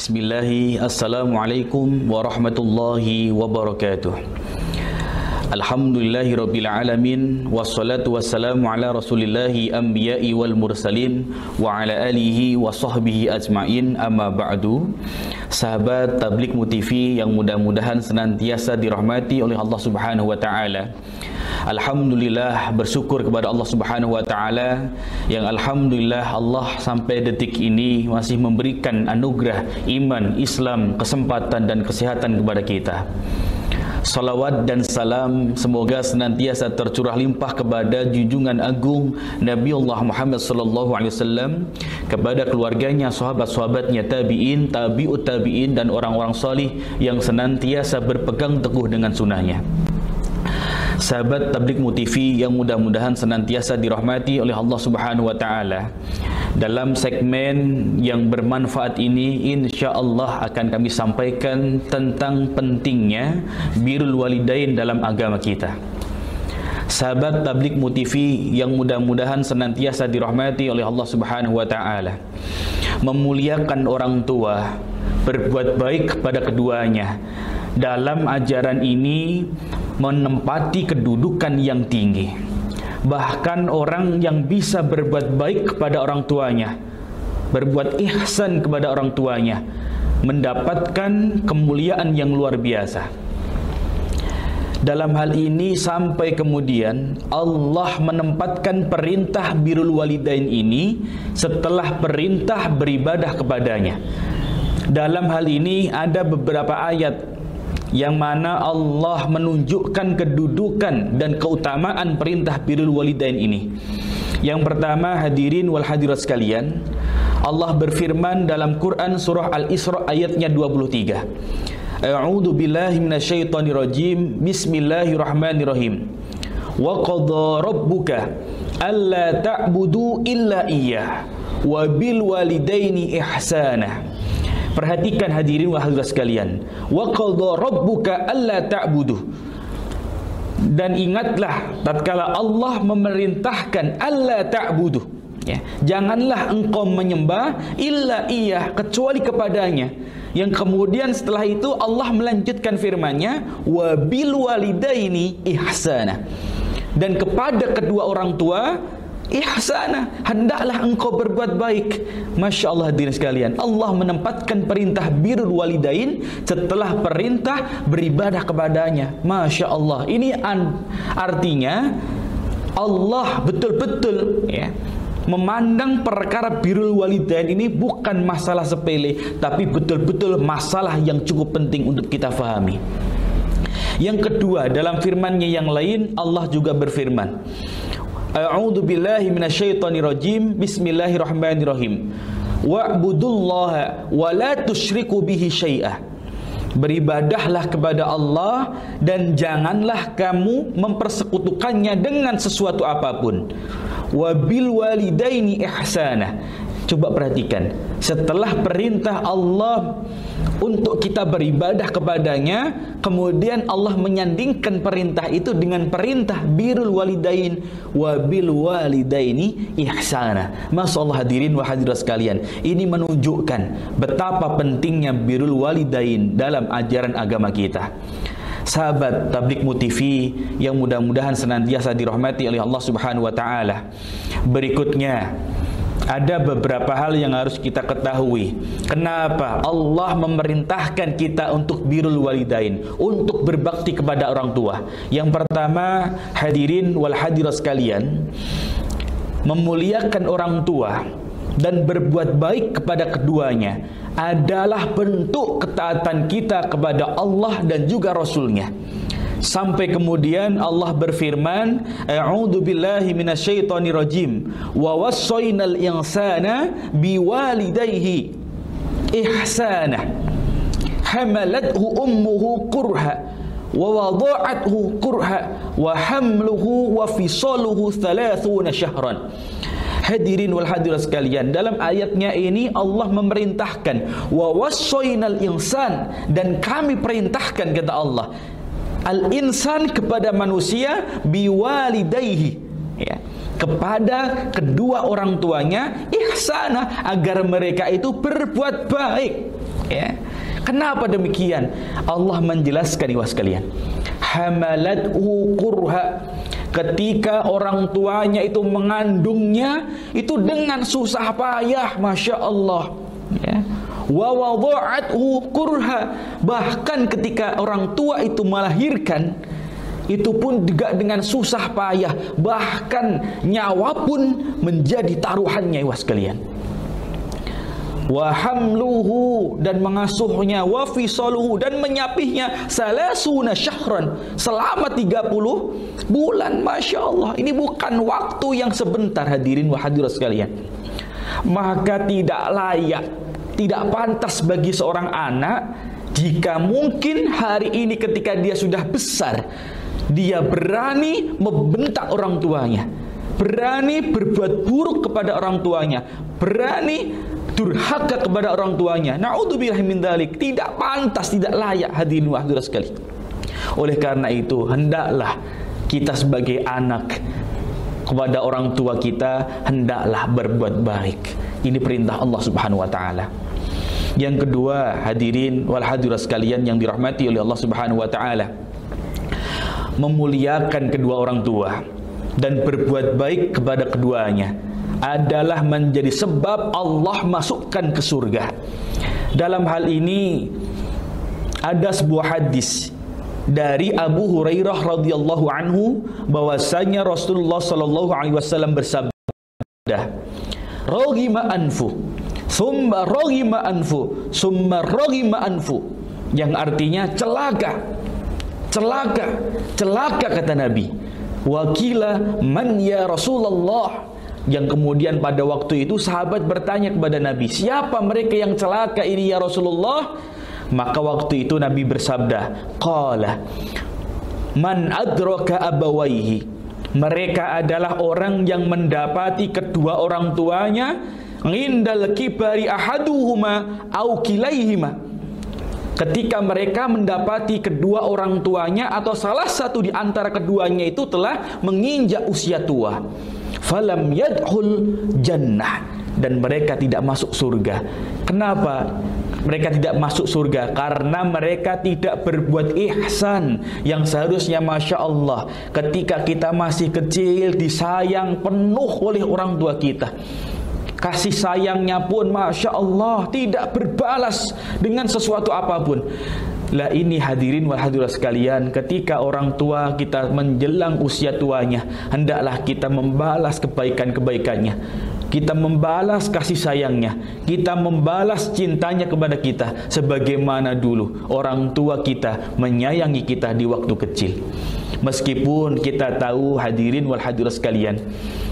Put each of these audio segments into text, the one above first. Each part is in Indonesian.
Bismillahi, Assalamualaikum warahmatullahi wabarakatuh. Alhamdulillahi rabbil alamin, wassalatu wassalamu ala rasulillahi anbiya'i wal mursalin wa ala alihi wa sahbihi ajma'in, amma ba'du. Sahabat Tabligh MUTV yang mudah-mudahan senantiasa dirahmati oleh Allah Subhanahu wa ta'ala. Alhamdulillah, bersyukur kepada Allah Subhanahu wa ta'ala yang alhamdulillah Allah sampai detik ini masih memberikan anugerah iman, Islam, kesempatan dan kesehatan kepada kita. Salawat dan salam semoga senantiasa tercurah limpah kepada junjungan agung Nabi Allah Muhammad sallallahu alaihi wasallam, kepada keluarganya, sahabat-sahabatnya, tabi'in, tabi'ut tabi'in dan orang-orang salih yang senantiasa berpegang teguh dengan sunnahnya. Sahabat Tabligh MUTV yang mudah-mudahan senantiasa dirahmati oleh Allah Subhanahu wa ta'ala, dalam segmen yang bermanfaat ini insya-Allah akan kami sampaikan tentang pentingnya birrul walidain dalam agama kita. Sahabat Tabligh MUTV yang mudah-mudahan senantiasa dirahmati oleh Allah Subhanahu wa ta'ala, memuliakan orang tua, berbuat baik kepada keduanya, dalam ajaran ini menempati kedudukan yang tinggi. Bahkan orang yang bisa berbuat baik kepada orang tuanya, berbuat ihsan kepada orang tuanya, mendapatkan kemuliaan yang luar biasa. Dalam hal ini sampai kemudian Allah menempatkan perintah birrul walidain ini setelah perintah beribadah kepadanya. Dalam hal ini ada beberapa ayat yang mana Allah menunjukkan kedudukan dan keutamaan perintah birrul walidain ini. Yang pertama, hadirin wal hadirat sekalian, Allah berfirman dalam Quran surah Al-Isra ayatnya 23. A'udzu billahi minasyaitonir rajim. Bismillahirrahmanirrahim. Wa qadha rabbuka alla ta'budu illa iyyah wa bil walidaini ihsana. Perhatikan hadirin wa hadirat sekalian. Wa qadha rabbuka alla ta'budu. Dan ingatlah tatkala Allah memerintahkan alla ta'budu, ya, janganlah engkau menyembah illa iyah, kecuali kepadanya. Yang kemudian setelah itu Allah melanjutkan firman-Nya, wa bil walidaini ihsana. Dan kepada kedua orang tua ihsana, hendaklah engkau berbuat baik. Masya Allah hadirin sekalian, Allah menempatkan perintah birrul walidain setelah perintah beribadah kepadanya. Masya Allah, ini artinya Allah betul-betul, ya, memandang perkara birrul walidain ini bukan masalah sepele, tapi betul-betul masalah yang cukup penting untuk kita fahami. Yang kedua, dalam firman-Nya yang lain Allah juga berfirman, A'udzu billahi minasyaitonir rajim. Bismillahirrahmanirrahim. Wa'budullaha wa la tusyriku bihi syai'ah. Beribadahlah kepada Allah dan janganlah kamu mempersekutukannya dengan sesuatu apapun. Wa bil walidaini ihsana. Coba perhatikan, setelah perintah Allah untuk kita beribadah kepadanya, kemudian Allah menyandingkan perintah itu dengan perintah birrul walidain, wa bil walidaini ihsana. Masyaallah hadirin wa hadirat sekalian, ini menunjukkan betapa pentingnya birrul walidain dalam ajaran agama kita. Sahabat Tabligh MUTV yang mudah-mudahan senantiasa dirahmati oleh Allah Subhanahu wa ta'ala, berikutnya ada beberapa hal yang harus kita ketahui. Kenapa Allah memerintahkan kita untuk birrul walidain, untuk berbakti kepada orang tua? Yang pertama, hadirin wal hadirat sekalian, memuliakan orang tua dan berbuat baik kepada keduanya adalah bentuk ketaatan kita kepada Allah dan juga Rasul-Nya. Sampai kemudian Allah berfirman, A'udzu billahi minasyaitonir rajim. Wa wassaynal insana biwalidayhi ihsana. Hamalathu ummuhu kurha wa wada'athu kurha wa hamluhu wa fisaluhu 30 syahran. Hadirin wal hadirat sekalian, dalam ayatnya ini Allah memerintahkan wa wassaynal insan, dan kami perintahkan, kata Allah, al-insan kepada manusia biwalidayhi, ya, kepada kedua orang tuanya ihsana, agar mereka itu berbuat baik. Ya. Kenapa demikian? Allah menjelaskan ikhwas sekalian. Hamalathu kurha, ketika orang tuanya itu mengandungnya itu dengan susah payah, masya Allah. Ya. Wa wada'athu kurha, bahkan ketika orang tua itu melahirkan itu pun juga dengan susah payah, bahkan nyawa pun menjadi taruhannya ikhwas sekalian. Wa hamluhu, dan mengasuhnya, wa fisaluhu, dan menyapihnya, salasuna syahran, selama 30 bulan. Masya Allah, ini bukan waktu yang sebentar hadirin wa hadirat sekalian. Maka tidak layak, tidak pantas bagi seorang anak jika mungkin hari ini ketika dia sudah besar, dia berani membentak orang tuanya, berani berbuat buruk kepada orang tuanya, berani durhaka kepada orang tuanya. Na'udzubillah min dzalik. Tidak pantas, tidak layak hadirin wa hadirat sekalian. Oleh karena itu, hendaklah kita sebagai anak kepada orang tua kita hendaklah berbuat baik. Ini perintah Allah Subhanahu wa taala. Yang kedua, hadirin wal hadirat sekalian yang dirahmati oleh Allah Subhanahu wa taala, memuliakan kedua orang tua dan berbuat baik kepada keduanya adalah menjadi sebab Allah masukkan ke surga. Dalam hal ini ada sebuah hadis dari Abu Hurairah radhiyallahu anhu bahwasanya Rasulullah sallallahu alaihi wasallam bersabda, "Raghima anfu, summa raghima anfu, summa raghima anfu." Yang artinya celaka, celaka, celaka kata Nabi. Wakila man ya Rasulullah. Yang kemudian pada waktu itu sahabat bertanya kepada Nabi, siapa mereka yang celaka ini ya Rasulullah? Maka waktu itu Nabi bersabda, qala man adraka abawaihi, mereka adalah orang yang mendapati kedua orang tuanya, indal kibari ahaduhuma au kilaihima, ketika mereka mendapati kedua orang tuanya atau salah satu di antara keduanya itu telah menginjak usia tua. Falam yadkhul jannah, dan mereka tidak masuk surga. Kenapa mereka tidak masuk surga? Karena mereka tidak berbuat ihsan yang seharusnya. Masya Allah, ketika kita masih kecil disayang penuh oleh orang tua kita, kasih sayangnya pun Masya Allah tidak berbalas dengan sesuatu apapun. Lah ini hadirin wal hadirat sekalian, ketika orang tua kita menjelang usia tuanya, hendaklah kita membalas kebaikan-kebaikannya, kita membalas kasih sayangnya, kita membalas cintanya kepada kita, sebagaimana dulu orang tua kita menyayangi kita di waktu kecil. Meskipun kita tahu hadirin wal hadirat sekalian,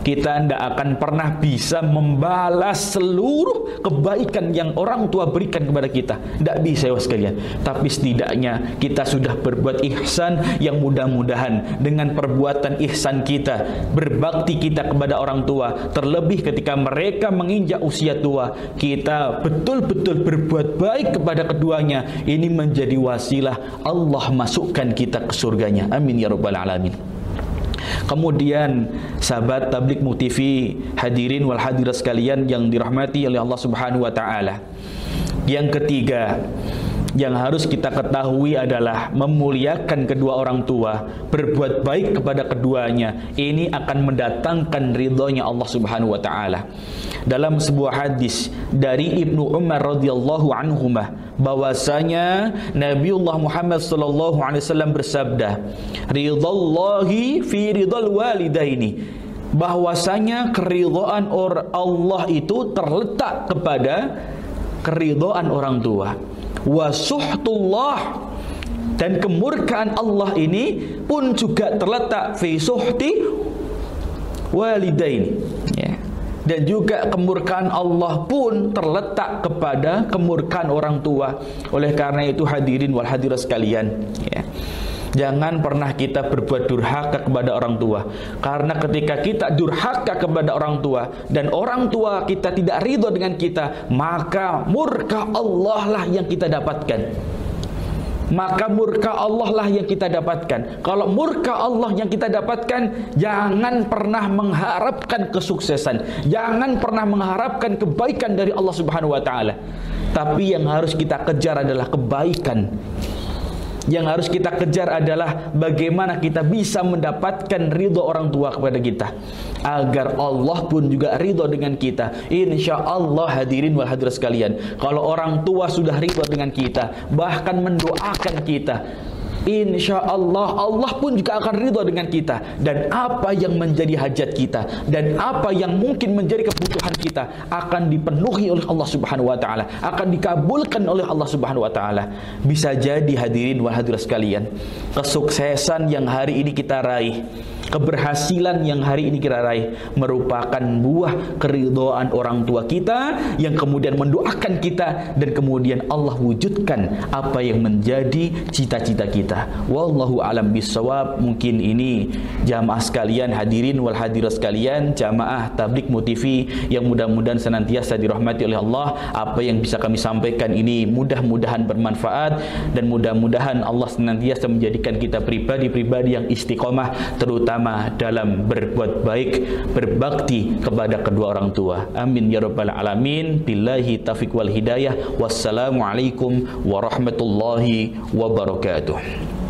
kita tidak akan pernah bisa membalas seluruh kebaikan yang orang tua berikan kepada kita. Tidak bisa ya sekalian. Tapi setidaknya kita sudah berbuat ihsan yang mudah-mudahan dengan perbuatan ihsan kita, berbakti kita kepada orang tua, terlebih ketika mereka menginjak usia tua, kita betul-betul berbuat baik kepada keduanya. Ini menjadi wasilah Allah masukkan kita ke surganya. Amin ya rabbal alamin. Kemudian sahabat Tabligh MUK-TV, hadirin wal hadirat sekalian yang dirahmati oleh Allah Subhanahu wa taala. Yang ketiga yang harus kita ketahui adalah memuliakan kedua orang tua, berbuat baik kepada keduanya. Ini akan mendatangkan ridhonya Allah Subhanahu wa taala. Dalam sebuah hadis dari Ibnu Umar radhiyallahu anhumah, bahwasanya Nabiullah Muhammad sallallahu alaihi wasallam bersabda, "Ridhallahi fi ridhal walidaini." Bahwasanya keridhaan Allah itu terletak kepada keridhaan orang tua. Wa suhtullah, dan kemurkaan Allah ini pun juga terletak fi suhti walidaini, ya. Dan juga kemurkaan Allah pun terletak kepada kemurkaan orang tua. Oleh karena itu hadirin wal hadirat sekalian, ya, jangan pernah kita berbuat durhaka kepada orang tua. Karena ketika kita durhaka kepada orang tua dan orang tua kita tidak ridho dengan kita, maka murka Allah lah yang kita dapatkan. Maka murka Allah lah yang kita dapatkan. Kalau murka Allah yang kita dapatkan, jangan pernah mengharapkan kesuksesan, jangan pernah mengharapkan kebaikan dari Allah Subhanahu wa taala. Tapi yang harus kita kejar adalah kebaikan. Yang harus kita kejar adalah bagaimana kita bisa mendapatkan ridho orang tua kepada kita, agar Allah pun juga ridho dengan kita. Insya Allah hadirin wal hadirat sekalian, kalau orang tua sudah ridho dengan kita, bahkan mendoakan kita, insya Allah Allah pun juga akan ridho dengan kita. Dan apa yang menjadi hajat kita dan apa yang mungkin menjadi kebutuhan kita akan dipenuhi oleh Allah Subhanahu wa taala, akan dikabulkan oleh Allah Subhanahu wa taala. Bisa jadi hadirin wal hadirat sekalian, kesuksesan yang hari ini kita raih, keberhasilan yang hari ini kita raih merupakan buah keridhaan orang tua kita yang kemudian mendoakan kita, dan kemudian Allah wujudkan apa yang menjadi cita-cita kita. Wallahu alam bisawab. Mungkin ini jamaah sekalian, hadirin wal hadirat sekalian, jamaah Tabligh Mu-TV yang mudah-mudahan senantiasa dirahmati oleh Allah. Apa yang bisa kami sampaikan ini mudah-mudahan bermanfaat, dan mudah-mudahan Allah senantiasa menjadikan kita pribadi-pribadi yang istiqomah, terutama dalam berbuat baik, berbakti kepada kedua orang tua. Amin ya rabbal alamin. Billahi taufiq wal hidayah. Wassalamualaikum warahmatullahi wabarakatuh.